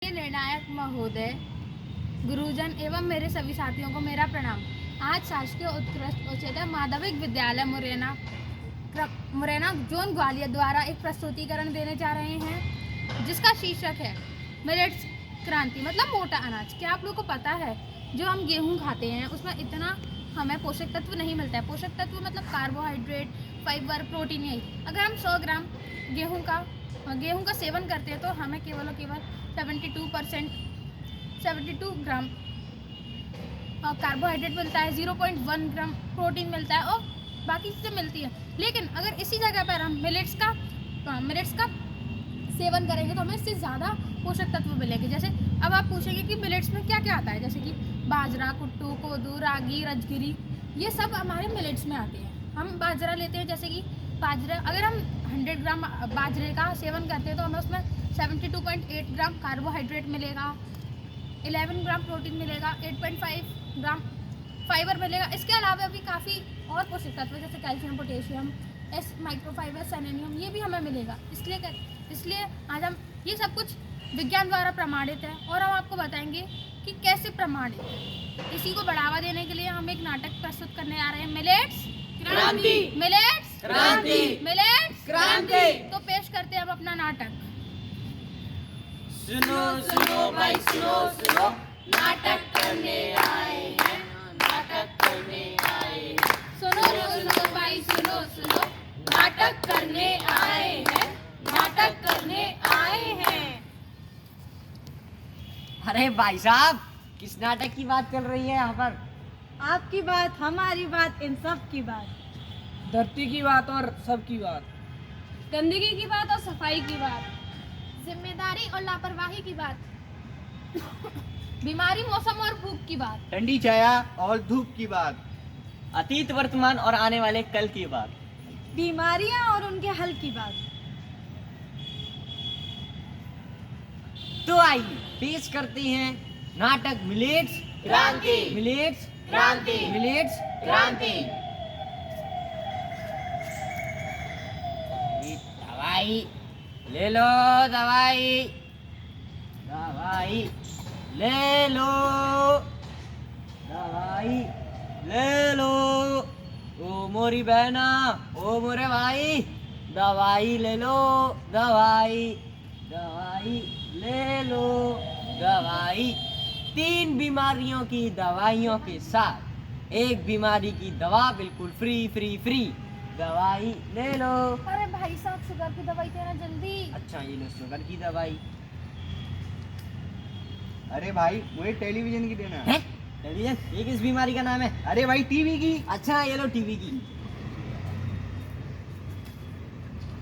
निर्णायक महोदय, गुरुजन एवं मेरे सभी साथियों को मेरा प्रणाम। आज शासकीय उत्कृष्ट उच्चतर माध्यमिक विद्यालय मुरैना जोन ग्वालियर द्वारा एक प्रस्तुतिकरण देने जा रहे हैं जिसका शीर्षक है मिलेट्स क्रांति, मतलब मोटा अनाज। क्या आप लोग को पता है जो हम गेहूं खाते हैं उसमें इतना हमें पोषक तत्व नहीं मिलता है। पोषक तत्व मतलब कार्बोहाइड्रेट, फाइबर, प्रोटीन। यही अगर हम 100 ग्राम गेहूं का सेवन करते हैं तो हमें केवल 72 ग्राम कार्बोहाइड्रेट मिलता है, 0.1 ग्राम प्रोटीन मिलता है और बाकी चीज़ें मिलती है। लेकिन अगर इसी जगह पर हम मिलेट्स का सेवन करेंगे तो हमें इससे ज़्यादा पोषक तत्व मिलेंगे। जैसे अब आप पूछेंगे कि मिलेट्स में क्या क्या आता है, जैसे कि बाजरा, कुट्टू, कोदू, रागी, राजगिरी, ये सब हमारे मिलेट्स में आते हैं। हम बाजरा लेते हैं, जैसे कि बाजरा अगर हम 100 ग्राम बाजरे का सेवन करते हैं तो हमें उसमें 72.8 ग्राम कार्बोहाइड्रेट मिलेगा, 11 ग्राम प्रोटीन मिलेगा, 8.5 ग्राम फाइबर मिलेगा। इसके अलावा भी काफ़ी और पोषक तत्व जैसे कैल्शियम, पोटेशियम, माइक्रोफाइबर, सेलेनियम, ये भी हमें मिलेगा। इसलिए आज हम ये सब कुछ विज्ञान द्वारा प्रमाणित है और हम आपको बताएंगे कि कैसे प्रमाणित है। इसी को बढ़ावा देने के लिए हम एक नाटक प्रस्तुत करने आ रहे हैं, मिलेट्स क्रांति। मिलेट्स क्रांति, मिलेट्स क्रांति। तो पेश करते हैं हम अपना नाटक। सुनो सुनो भाई सुनो सुनो, नाटक करने आए हैं, नाटक करने आए हैं। सुनो सुनो भाई सुनो सुनो, नाटक करने आए हैं, नाटक करने आए हैं। अरे भाई साहब, किस नाटक की बात चल रही है यहाँ पर? आपकी बात, हमारी बात, इन सब की बात। धरती की बात और सबकी बात। गंदगी की बात और सफाई की बात, जिम्मेदारी और लापरवाही की बात, बीमारी, मौसम और भूख की बात, ठंडी छाया और धूप की बात, अतीत, वर्तमान और आने वाले कल की बात, बीमारियां और उनके हल की बात। तो आइए पेश करते हैं नाटक मिलेट्स क्रांति, मिलेट्स क्रांति, मिलेट्स क्रांति। दवाई ले लो, दवाई दवाई ले लो, दवाई ले लो। ओ मोरी बहना, ओ मोरे भाई, दवाई ले लो, दवाई दवाई ले लो, दवाई। 3 बीमारियों की दवाइयों के साथ एक बीमारी की दवा बिल्कुल फ्री फ्री फ्री। दवाई ले लो। अरे भाई साहब, शुगर की दवाई देना जल्दी। अच्छा, ये लो शुगर की दवाई। अरे भाई मुझे टेलीविजन की देना है टेलीविजन? ये किस बीमारी का नाम है? अरे भाई टीवी की। अच्छा, ये लो टीवी की।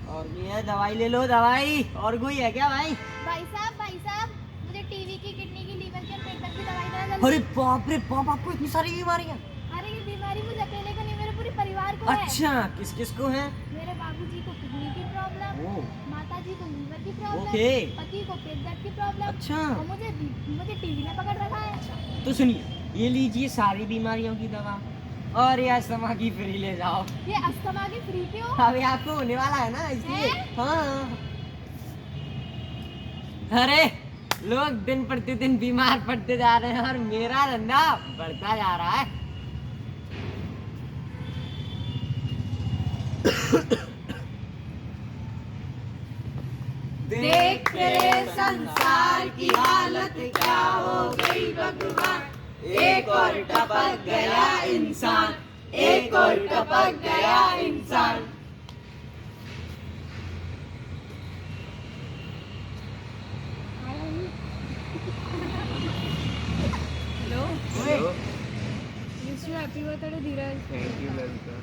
और ये है दवाई, ले लो दवाई। और कोई है क्या भाई? भाई साहब, मुझे टीवी की, किडनी की, लीवर की और पेट दर्द की दवाई देना जल्दी। अरे बाप रे बाप, आपको इतनी सारी बीमारियां? अरे ये बीमारी मुझे अकेले को नहीं, मेरे पूरे परिवार को है। अच्छा, किस किस को है? मेरे बाबूजी को किडनी की प्रॉब्लम, ओ, माताजी को लीवर की प्रॉब्लम, ओके। पति को पेट दर्द की प्रॉब्लम। अच्छा। और मुझे टीवी ने पकड़ रखा है। तो सुनिए, ये लीजिए सारी बीमारियों की दवा और ये अस्थमा की फ्री ले जाओ। ये अस्थमा की फ्री क्यों? अभी आपको होने वाला है ना, इसलिए। हैं? हाँ। अरे लोग दिन प्रतिदिन बीमार पड़ते जा रहे हैं और मेरा धंधा बढ़ता जा रहा है। देख तेरे संसार की हालत क्या हो गई भगवान, एक और टपक गया इंसान, एक और टपक गया इंसान। Happy birthday Dheeraj. Thank you Lalita.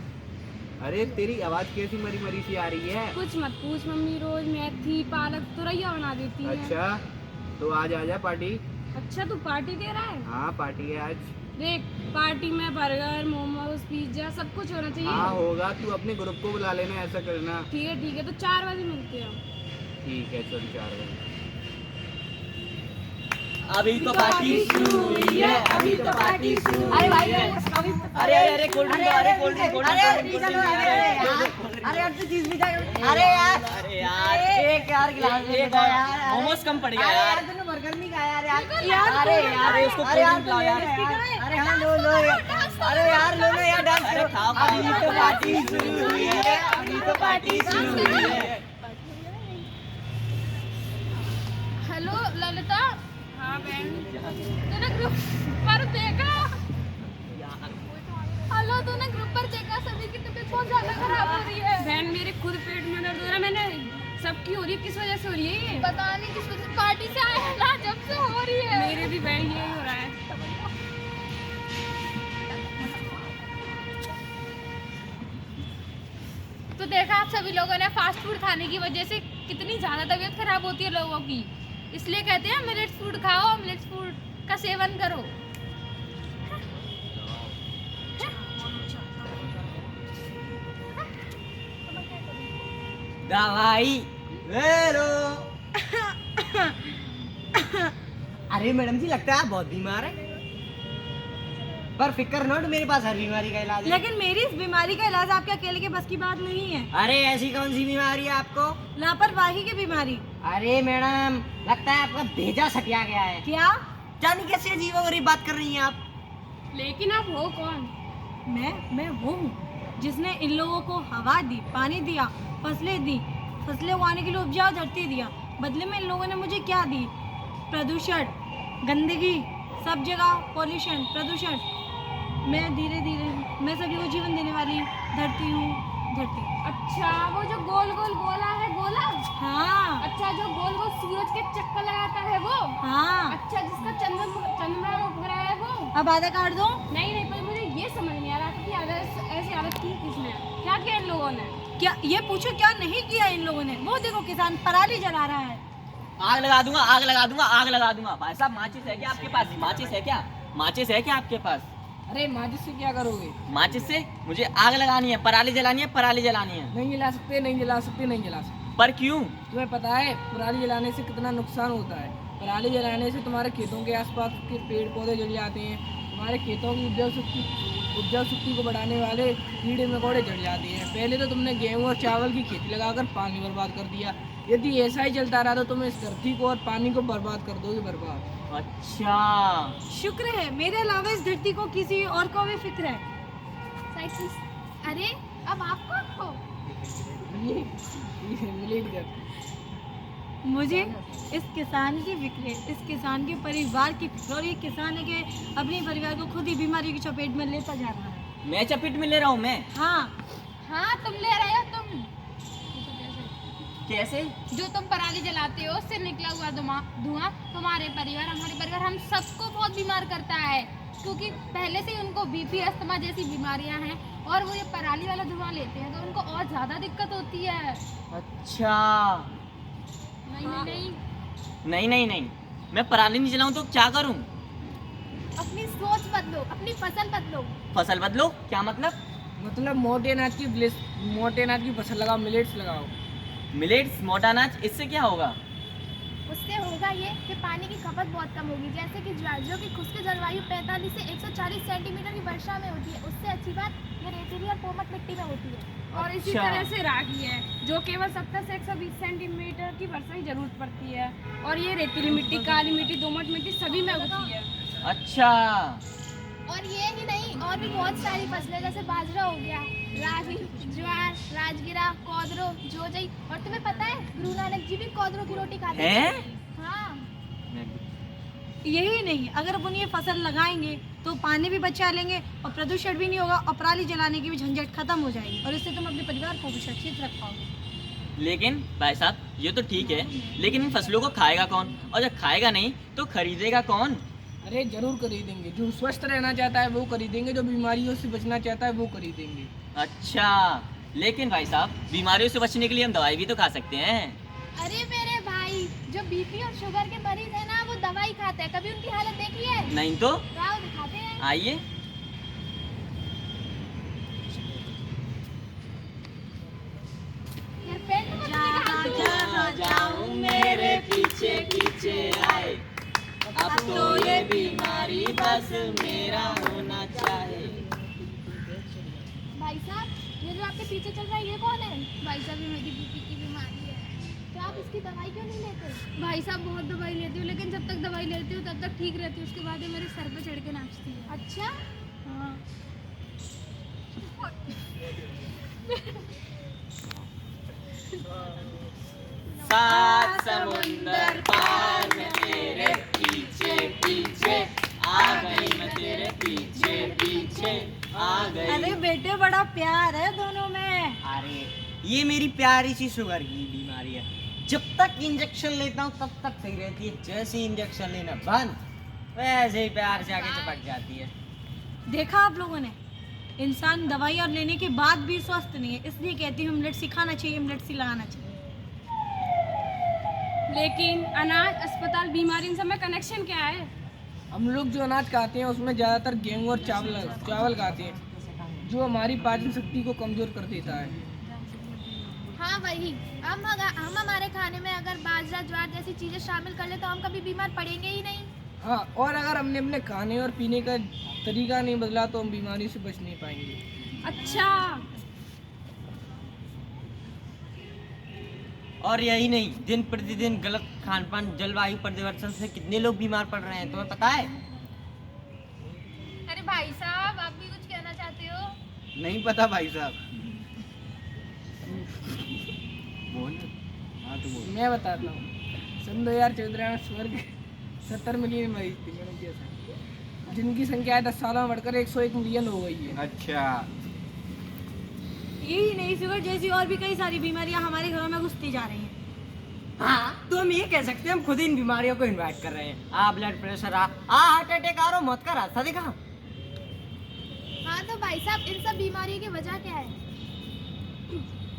अरे तेरी आवाज कैसी मरी मरी सी आ रही है? कुछ मत पूछ, मम्मी रोज मेथी पालक तुरैया बना देती है। अच्छा तो आज आजा पार्टी। अच्छा, तू पार्टी दे रहा है? हाँ पार्टी है आज। देख, पार्टी में बर्गर, मोमोज, पिज्जा सब कुछ होना चाहिए। हाँ होगा, तू अपने ग्रुप को बुला लेना, ऐसा करना। ठीक है, तो 4 बजे मिलते हैं। ठीक है चल 4 बजे। अभी तो पार्टी शुरू हुई है, अभी तो पार्टी शुरू हुई है। अरे अरे कोल्ड ड्रिंक, अरे कोल्ड ड्रिंक, अरे यार तो चीज भी जाएगा। अरे यार एक यार गिलास मोमोज कम पड़ गया यार। अरे उसको अरे यार, कोल्ड ड्रिंक लाओ यार। अरे हाँ लो लो यार। अरे यार लो लो यार डांस अरे करो। खाओ अभी तो पार्टी शुरू हुई है, अभी तो पार्टी शुरू हुई है। हेलो ललिता। हाँ बहन, तूने ग्रुप पर देखा? हेलो, तूने ग्रुप पर देखा? सभी की तबीयत बहुत ज्यादा खराब हो रही है। बहन मेरे खुद पेट में दर्द हो रहा है। मैंने सबकी हो रही है, किस वजह से हो रही है ये? पता नहीं किस वजह से पार्टी से आए हैं ना, जब से हो रही है। मेरे भी बहन यही हो रहा है। तो देखा आप सभी लोगों ने फास्ट फूड खाने की वजह से कितनी ज्यादा तबीयत खराब होती है लोगों की। इसलिए कहते हैं मिलेट्स फूड खाओ, मिलेट्स फूड का सेवन करो। दवाई ले लो। अरे मैडम जी, लगता है आप बहुत बीमार हैं। पर फिक्र नॉट, मेरे पास हर बीमारी का इलाज है। लेकिन मेरी इस बीमारी का इलाज आपके अकेले के बस की बात नहीं है। अरे ऐसी कौन सी बीमारी है आपको? लापरवाही की बीमारी। अरे मैडम, लगता है आपका भेजा सटिया गया है। क्या? जानी कैसे अजीब गरीब बात कर रही हैं आप? लेकिन आप हो कौन? मैं वो हूँ जिसने इन लोगों को हवा दी, पानी दिया, फसलें दी, फसलें उगाने के लिए उपजाऊ धरती दिया। बदले में इन लोगों ने मुझे क्या दी? प्रदूषण, गंदगी, सब जगह पॉल्यूशन, प्रदूषण। मैं धीरे धीरे मैं सभी को जीवन देने वाली धरती हूँ, धरती। अच्छा, वो जो गोल गोल गोला है, गोला? हाँ अच्छा, जो गोल गोल सूरज के चक्कर लगाता है वो? हाँ। अच्छा, जिसका चंद्रमा उभरा है वो? अब आधा काट दो। नहीं, पर मुझे ये समझ नहीं आ रहा कि ऐसी हालत की किसने, क्या किया इन लोगों ने? क्या ये पूछो, क्या नहीं किया इन लोगों ने? वो देखो किसान पराली जला रहा है। आग लगा दूंगा, आग लगा दूंगा, आग लगा दूंगा। भाई साहब, माचिस है क्या आपके पास? माचिस है क्या? माचिस है क्या आपके पास? अरे माचिस से क्या करोगे? माचिस से मुझे आग लगानी है, पराली जलानी है, पराली जलानी है। नहीं जला सकते, नहीं जला सकते, नहीं जला सकते। पर क्यों? तुम्हें पता है पराली जलाने से कितना नुकसान होता है? पराली जलाने से तुम्हारे खेतों के आसपास के पेड़ पौधे जल जाते हैं, तुम्हारे खेतों की उपजाऊ शक्ति को बढ़ाने वाले कीड़े मकोड़े जल जाते हैं। पहले तो तुमने गेहूं और चावल की खेती लगाकर पानी बर्बाद कर दिया। यदि ऐसा ही चलता रहा तो तुम इस धरती को और पानी को बर्बाद कर दोगे, बर्बाद। अच्छा, शुक्र है मेरे अलावा इस धरती को किसी और को भी फिक्र है। साइकिल। अरे अब आप कौन हो? ये मिलेट कर। मुझे इस किसान की फिक्र है, इस किसान के परिवार की फिक्र। और ये किसान है कि अपने परिवार को खुद ही बीमारी की चपेट में लेता जा रहा है। मैं चपेट में ले रहा हूँ मैं? हाँ हाँ, तुम ले रहे हो। तुम कैसे? जो तुम पराली जलाते हो, उससे निकला हुआ धुआं तुम्हारे परिवार, हमारे परिवार, हम सबको बहुत बीमार करता है। क्योंकि पहले से ही उनको बीपी, अस्थमा जैसी बीमारियां हैं, और वो ये पराली वाला धुआं लेते हैं तो उनको और ज्यादा दिक्कत होती है। अच्छा, नहीं, मैं पराली नहीं जलाऊं तो क्या करूं? अपनी सोच बदलो, अपनी फसल बदलो। फसल बदलो? क्या मतलब? मतलब मोटे अनाज की फसल लगाओ, मिलेट्स लगाओ। मिलेट्स, मोटा अनाज, इससे क्या होगा? उससे होगा ये कि पानी की खपत बहुत कम होगी। जैसे कि जो कि खुश्क जलवायु 45 से 140 सेंटीमीटर की वर्षा में होती है, उससे अच्छी बात ये रेतीली और कोमट मिट्टी में होती है। और इसी अच्छा। तरह से रागी है, जो केवल 70 से 120 सेंटीमीटर की वर्षा की जरूरत पड़ती है। और ये रेतीली मिट्टी, काली मिट्टी, दोमट मिट्टी सभी में होती है। अच्छा, और ये ही नहीं, और भी बहुत सारी फसलें, जैसे बाजरा हो गया, रागी, ज्वार, राजगिरा, कोदरो, जोजई। और तुम्हें पता है गुरु नानक जी भी कोदरो की रोटी खाते हैं? हाँ। यही नहीं, अगर अपन ये फसल लगाएंगे तो पानी भी बचा लेंगे और प्रदूषण भी नहीं होगा और पराली जलाने की भी झंझट खत्म हो जाएगी। और इससे तुम अपने परिवार को भी सुरक्षित रख पाओगे। लेकिन भाई साहब, ये तो ठीक है, लेकिन इन फसलों को खाएगा कौन? और जब खाएगा नहीं तो खरीदेगा कौन? अरे जरूर खरीदेंगे। जो स्वस्थ रहना चाहता है वो खरीदेंगे, जो बीमारियों से बचना चाहता है वो खरीदेंगे। अच्छा, लेकिन भाई साहब, बीमारियों से बचने के लिए हम दवाई भी तो खा सकते हैं। अरे मेरे भाई, जो बीपी और शुगर के मरीज है ना, वो दवाई खाते हैं। कभी उनकी हालत देखी है? नहीं तो आओ दिखाते हैं। आइए। यार पेट में मत जाऊं मेरे पीछे पीछे आए, अब तो ये बीमारी बस मेरा होना चाहे। भाई साहब, ये जो आपके पीछे चल रहा है, ये कौन है? भाई साहब, ये मेरी बीपी की बीमारी है। क्या आप इसकी दवाई क्यों नहीं लेते? भाई साहब बहुत दवाई लेती हूँ, लेकिन जब तक दवाई लेती हूँ तब तक ठीक रहती हूँ, उसके बाद ये मेरे सर पे चढ़ के नाचती है। अच्छा हाँ। सात समुंदर पार मैं तेरे पीछे पीछे आ गई, मैं तेरे पीछे पीछे आ गई। अरे बेटे बड़ा प्यार है दोनों में। अरे ये मेरी प्यारी सी शुगर की बीमारी है, जब तक इंजेक्शन लेता हूँ तब तक सही रहती है, जैसे इंजेक्शन लेना बंद वैसे ही प्यार से आगे चिपक जाती है। देखा आप लोगों ने, इंसान दवाई और लेने के बाद भी स्वस्थ नहीं है, इसलिए कहती हूँ मिलेट्स खाना चाहिए, मिलेट्स लगाना चाहिए। लेकिन अनाज, अस्पताल, बीमारी, इन सब में कनेक्शन क्या है? हम लोग जो अनाज खाते हैं उसमें ज़्यादातर गेहूँ और चावल खाते हैं, जो हमारी पाचन शक्ति को कमज़ोर कर देता है। हाँ वही, हम हमारे खाने में अगर बाजरा ज्वार जैसी चीजें शामिल कर ले तो हम कभी बीमार पड़ेंगे ही नहीं। हाँ, और अगर हमने अपने खाने और पीने का तरीका नहीं बदला तो हम बीमारी से बच नहीं पाएंगे। अच्छा, और यही नहीं, दिन प्रतिदिन गलत खान पान, जलवायु परिवर्तन से कितने लोग बीमार पड़ रहे हैं, तुम्हें पता है? अरे भाई साहब आप भी कुछ कहना चाहते हो? नहीं पता भाई साहब। बोल। हाँ तो बोल। मैं बताता हूँ, सन 2014 में स्वर्ग 70 मिलियन मरीज थे मेरे जैसा, जिनकी संख्या 10 सालों में बढ़कर 101 मिलियन हो गई है। अच्छा, यही नहीं, शुगर जैसी और भी कई सारी बीमारियां हमारे घरों में घुसती जा रही हैं। हाँ, तो हम ये कह सकते हैं हम खुद इन बीमारियों को इनवाइट कर रहे हैं। ब्लड प्रेशर हार्ट अटैक आ रहा, मौत का रास्ता दिखा। हाँ तो भाई साहब इन सब बीमारियों की वजह क्या है?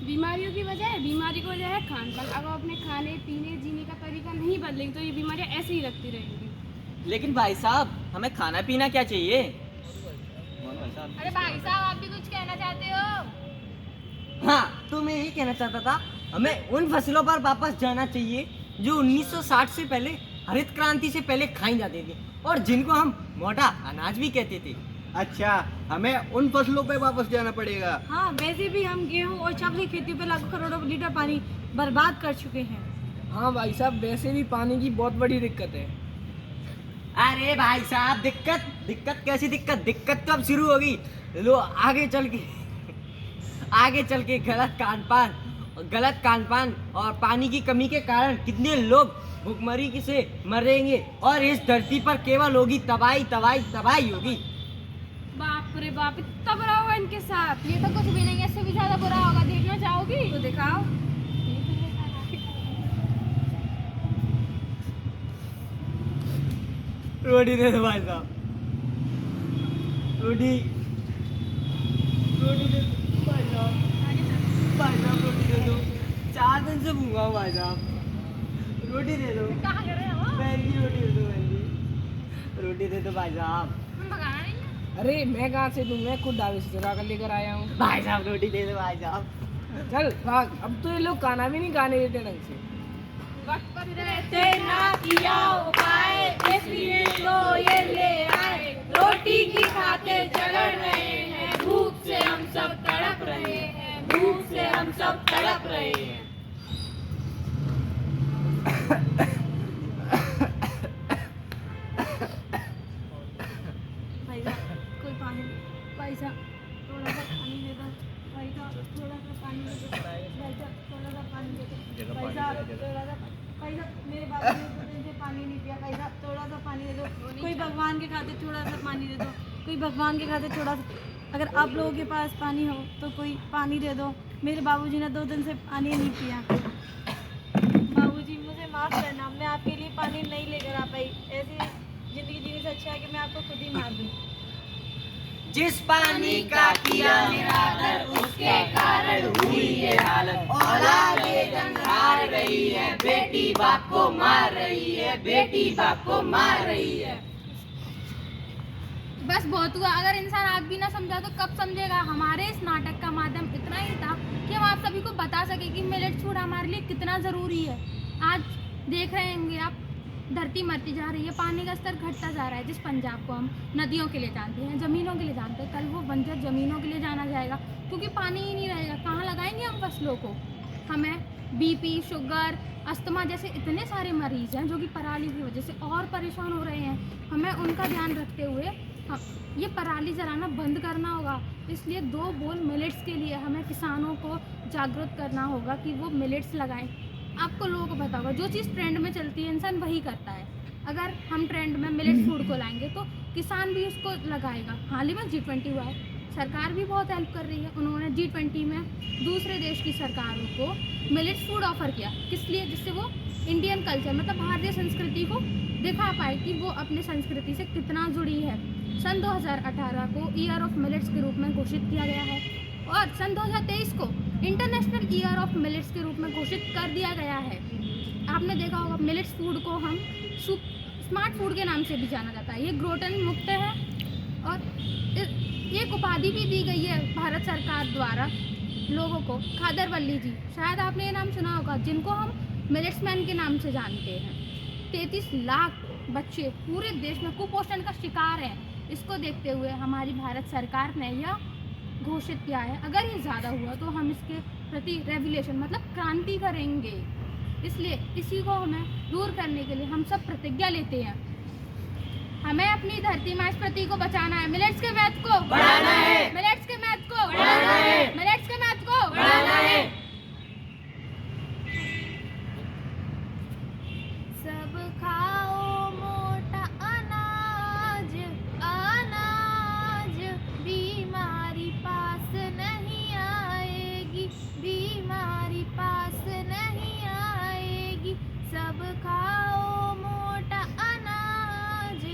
बीमारियों की वजह है, बीमारी की वजह है खान पान। अगर अपने खाने पीने जीने का तरीका नहीं बदलेंगे तो ये बीमारियां ऐसे ही लगती रहेंगी। लेकिन भाई साहब हमें खाना पीना क्या चाहिए? अरे भाई साहब आप भी कुछ कहना चाहते हो? हाँ, तो मैं यही कहना चाहता था, हमें उन फसलों पर वापस जाना चाहिए जो 1960 से पहले, हरित क्रांति से पहले खाई जाती थी और जिनको हम मोटा अनाज भी कहते थे। अच्छा, हमें उन फसलों पे वापस जाना पड़ेगा। हाँ, वैसे भी हम गेहूं और चावल की खेती पे लाखों करोड़ों लीटर पानी बर्बाद कर चुके हैं। हाँ भाई साहब, वैसे भी पानी की बहुत बड़ी दिक्कत है। अरे भाई साहब, दिक्कत कैसी दिक्कत तो अब शुरू होगी। लो आगे चल के गलत खान पान और पानी की कमी के कारण कितने लोग भूखमरी से मरेंगे और इस धरती पर केवल होगी तबाही होगी। बाप रे बाप, इतना बुरा होगा इनके साथ। ये तो कुछ भी नहीं है, इससे भी ज्यादा बुरा होगा। देखना चाहोगी? तो दिखाओ। रोटी दे दो भाई साहब, रोटी दे दो भाई साहब, रोटी दे दो। 4 दिन से भूखा हूँ भाई साहब, रोटी दे दो। कहाँ कर रहे हो? बहन की रोटी दे दो, बहन की रोटी दे दो भाई साहब। हम भगाना नहीं है। अरे मैं कहाँ से दूँ, मैं खुद ढाबे से चुरा कर लेकर आया हूँ। भाई साहब रोटी दे दो भाई साहब। चल भाग, अब तो ये लोग खाना भी नहीं खाने देते ढंग से। वक्त पर रहते ना किया उपाय, इसलिए तो ये ले आए। रोटी की खातिर चढ़ रहे हैं, भूख से हम सब तड़प रहे हैं, भूख से हम सब तड़प रहे हैं। भाई साहब कोई पानी, भाई साहब थोड़ा सा पानी दे दो, भाई साहब थोड़ा सा पानी दे दो, भाई साहब थोड़ा सा पानी दे दो, भाई साहब थोड़ा सा, भाई साहब मेरे बाबू ने 2 दिन से पानी नहीं पिया, भाई साहब थोड़ा सा पानी दे दो, कोई भगवान के खातिर थोड़ा सा पानी दे दो, कोई भगवान के खातिर थोड़ा सा, अगर आप लोगों के पास पानी हो तो कोई पानी दे दो। मेरे बाबूजी ने 2 दिन से पानी नहीं पिया। बाबूजी मुझे माफ़ करना, मैं आपके लिए पानी नहीं लेकर आ पाई। ऐसी ज़िंदगी जीने से अच्छा है कि मैं आपको खुद ही मार दूँ। जिस पानी का किया निरादर, उसके कारण हुई ये हालत। औलादे जंग हार रही है, बेटी बाप को मार रही है, बेटी बाप को मार रही है। बस बहुत हुआ। अगर इंसान आज भी ना समझा तो कब समझेगा? हमारे इस नाटक का माध्यम इतना ही था कि हम आप सभी को बता सके कि मिलेट्स फूड हमारे लिए कितना ज़रूरी है। आज देख रहे होंगे आप, धरती मरती जा रही है, पानी का स्तर घटता जा रहा है। जिस पंजाब को हम नदियों के लिए जानते हैं, ज़मीनों के लिए जानते हैं, कल वो बंजर ज़मीनों के लिए जाना जाएगा क्योंकि पानी ही नहीं रहेगा। कहाँ लगाएंगे हम फसलों को? हमें बीपी, शुगर, अस्थमा जैसे इतने सारे मरीज हैं जो कि पराली की वजह से और परेशान हो रहे हैं। हमें उनका ध्यान रखते हुए ये पराली जलाना बंद करना होगा। इसलिए 2 बोल मिलेट्स के लिए हमें किसानों को जागरूक करना होगा कि वो मिलेट्स लगाएं। आपको लोगों को पता होगा जो चीज़ ट्रेंड में चलती है इंसान वही करता है। अगर हम ट्रेंड में मिलेट्स फूड को लाएंगे तो किसान भी उसको लगाएगा। हाल ही में G20 हुआ है, सरकार भी बहुत हेल्प कर रही है। उन्होंने G20 में दूसरे देश की सरकारों को मिलेट्स फूड ऑफर किया। किस लिए? जिससे वो इंडियन कल्चर मतलब भारतीय संस्कृति को दिखा पाए कि वो अपनी संस्कृति से कितना जुड़ी है। सन 2018 को ईयर ऑफ मिलेट्स के रूप में घोषित किया गया है और सन 2023 को इंटरनेशनल ईयर ऑफ मिलेट्स के रूप में घोषित कर दिया गया है। आपने देखा होगा मिलेट्स फूड को हम स्मार्ट फूड के नाम से भी जाना जाता है। ये ग्लूटेन मुक्त है और एक उपाधि भी दी गई है भारत सरकार द्वारा लोगों को। खादर वल्ली जी, शायद आपने ये नाम सुना होगा, जिनको हम मिलेट्स मैन के नाम से जानते हैं। 33 लाख बच्चे पूरे देश में कुपोषण का शिकार हैं। इसको देखते हुए हमारी भारत सरकार ने यह घोषित किया है। अगर ये ज़्यादा हुआ तो हम इसके प्रति रेवोल्यूशन मतलब क्रांति करेंगे। इसलिए इसी को हमें दूर करने के लिए हम सब प्रतिज्ञा लेते हैं। हमें अपनी धरती माँ इस प्रति को बचाना है। मिलेट्स के महत्व को बढ़ाना है। मिलेट्स के महत्व को बढ़ाना है। मिलेट्स के महत्व को बढ़ाना है। सब खाओ मोटा अनाज, अनाज बीमारी पास नहीं आएगी, बीमारी पास नहीं आएगी। सब खाओ मोटा अनाज,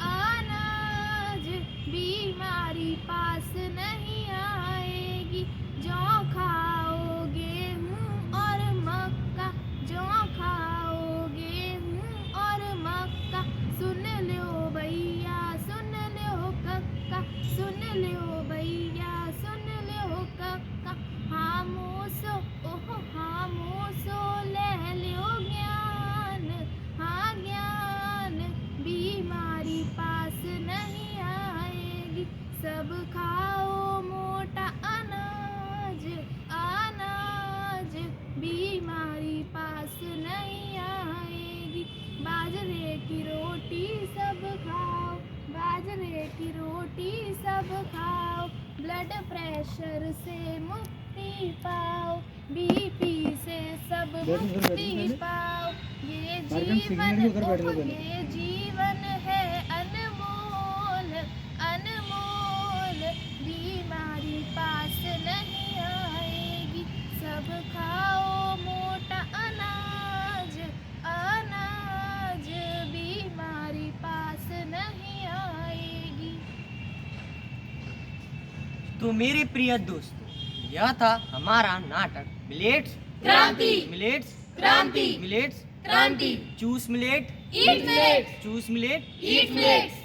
अनाज बीमारी पास नहीं आएगी। जौ खाओ गेहूं और मक्का, जौ खाओ गेहूं और मक्का। सुन लो भैया सुन लो कक्का, सुन लो भैया सुन लो कक्का। खामोशो ओहो खामोशो ले लो ज्ञान, हाँ ज्ञान बीमारी पास नहीं आएगी। सब खाओ मोटा अनाज, अनाज बीमारी पास नहीं आएगी। बाजरे की रोटी सब खाओ, बाजरे की रोटी सब खाओ। ब्लड प्रेशर से मुक्ति पाओ, बीपी से सब मुक्ति पाओ। ये जीवन है अनमोल, अनमोल बीमारी पास नहीं आएगी। सब खाओ मोटा अनाज, अनाज बीमारी पास नहीं आएगी। तो मेरे प्रिय दोस्तों, यह था हमारा नाटक मिलेट्स क्रांति, मिलेट्स क्रांति, मिलेट्स क्रांति। चूस मिलेट, ईट मिलेट्स, चूस मिलेट, ईट मिलेट्स।